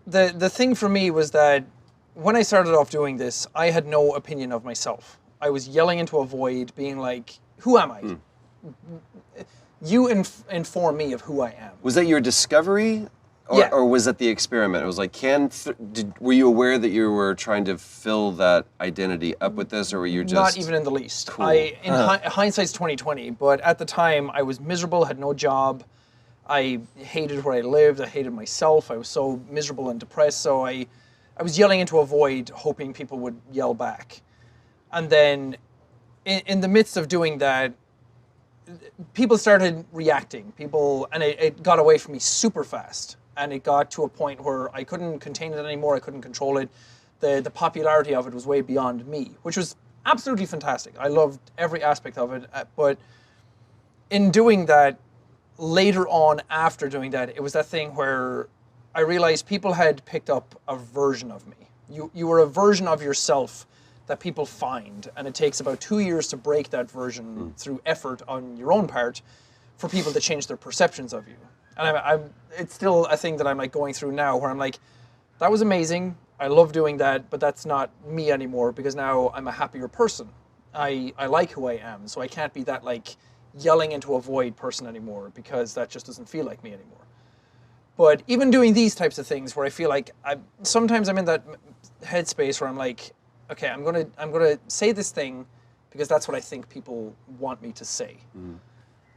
the thing for me was that when I started off doing this, I had no opinion of myself. I was yelling into a void, being like, "Who am I? You inform me of who I am." Was that your discovery? Yeah. Or was that the experiment? It was like, were you aware that you were trying to fill that identity up with this, or were you just... Not even in the least. Cool. Hindsight's 2020, but at the time I was miserable, had no job. I hated where I lived. I hated myself. I was so miserable and depressed. So I was yelling into a void, hoping people would yell back. And then in the midst of doing that, people started reacting. And it got away from me super fast. And it got to a point where I couldn't contain it anymore. I couldn't control it. The popularity of it was way beyond me, which was absolutely fantastic. I loved every aspect of it. But in doing that, later on after doing that, it was that thing where I realized people had picked up a version of me. You were a version of yourself that people find. And it takes about 2 years to break that version through effort on your own part for people to change their perceptions of you. And it's still a thing that I'm like going through now where I'm like, that was amazing. I love doing that, but that's not me anymore because now I'm a happier person. I like who I am, so I can't be that like yelling into a void person anymore because that just doesn't feel like me anymore. But even doing these types of things where I feel like sometimes I'm in that headspace where I'm like, okay, I'm gonna say this thing because that's what I think people want me to say.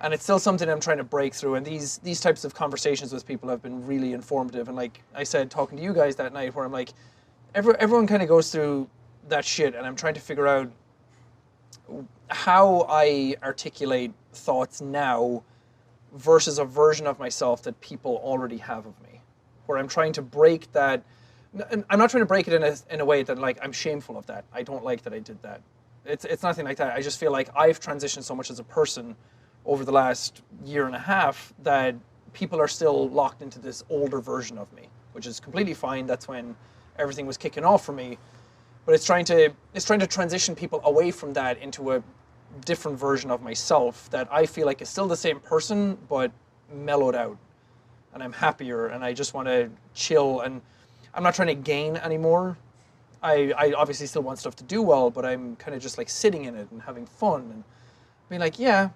And it's still something I'm trying to break through. And these types of conversations with people have been really informative. And like I said, talking to you guys that night where I'm like, everyone kind of goes through that shit. And I'm trying to figure out how I articulate thoughts now versus a version of myself that people already have of me. Where I'm trying to break that. And I'm not trying to break it in a way that like I'm shameful of that. I don't like that I did that. It's nothing like that. I just feel like I've transitioned so much as a person over the last year and a half that people are still locked into this older version of me, which is completely fine. That's when everything was kicking off for me. But it's trying to transition people away from that into a different version of myself that I feel like is still the same person, but mellowed out. And I'm happier and I just want to chill and I'm not trying to gain anymore. I obviously still want stuff to do well, but I'm kind of just like sitting in it and having fun and being like, yeah,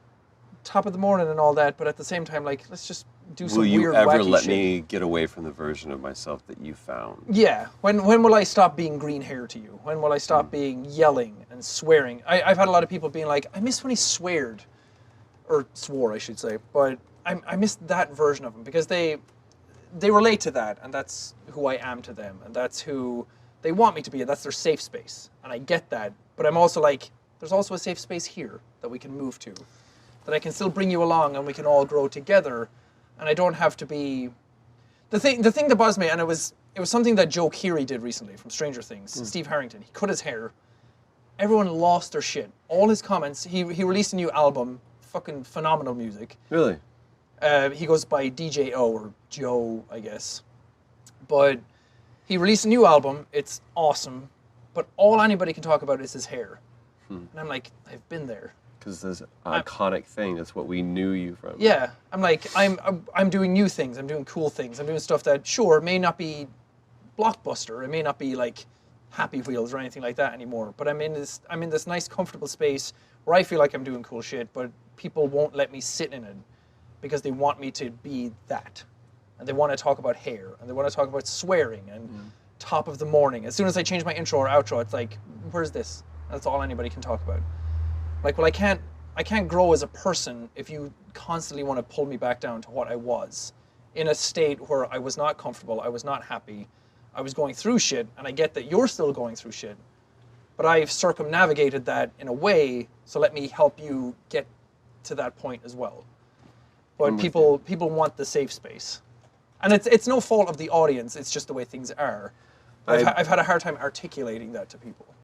top of the morning and all that, but at the same time, like, let's just do some weird, wacky shit. Will you ever let me get away from the version of myself that you found? Yeah. When will I stop being green hair to you? When will I stop being yelling and swearing? I've had a lot of people being like, I miss when he sweared. Or swore, I should say. But I miss that version of him because they relate to that, and that's who I am to them, and that's who they want me to be, and that's their safe space. And I get that. But I'm also like, there's also a safe space here that we can move to. That I can still bring you along and we can all grow together, and I don't have to be... The thing that bothers me, and it was something that Joe Keery did recently from Stranger Things, Steve Harrington, he cut his hair. Everyone lost their shit. All his comments, he released a new album, fucking phenomenal music. Really? He goes by DJ O, or Joe, I guess. But he released a new album, it's awesome, but all anybody can talk about is his hair. And I'm like, I've been there. Because this iconic thing, that's what we knew you from. Yeah, I'm like, I'm doing new things, I'm doing cool things, I'm doing stuff that, sure, may not be blockbuster, it may not be like Happy Wheels or anything like that anymore, but I'm in this nice, comfortable space where I feel like I'm doing cool shit, but people won't let me sit in it because they want me to be that. And they want to talk about hair, and they want to talk about swearing, and top of the morning. As soon as I change my intro or outro, it's like, where's this? That's all anybody can talk about. Like, well, I can't grow as a person if you constantly want to pull me back down to what I was, in a state where I was not comfortable, I was not happy, I was going through shit, and I get that you're still going through shit, but I've circumnavigated that in a way, so let me help you get to that point as well. But people want the safe space. And it's no fault of the audience, it's just the way things are. I've had a hard time articulating that to people.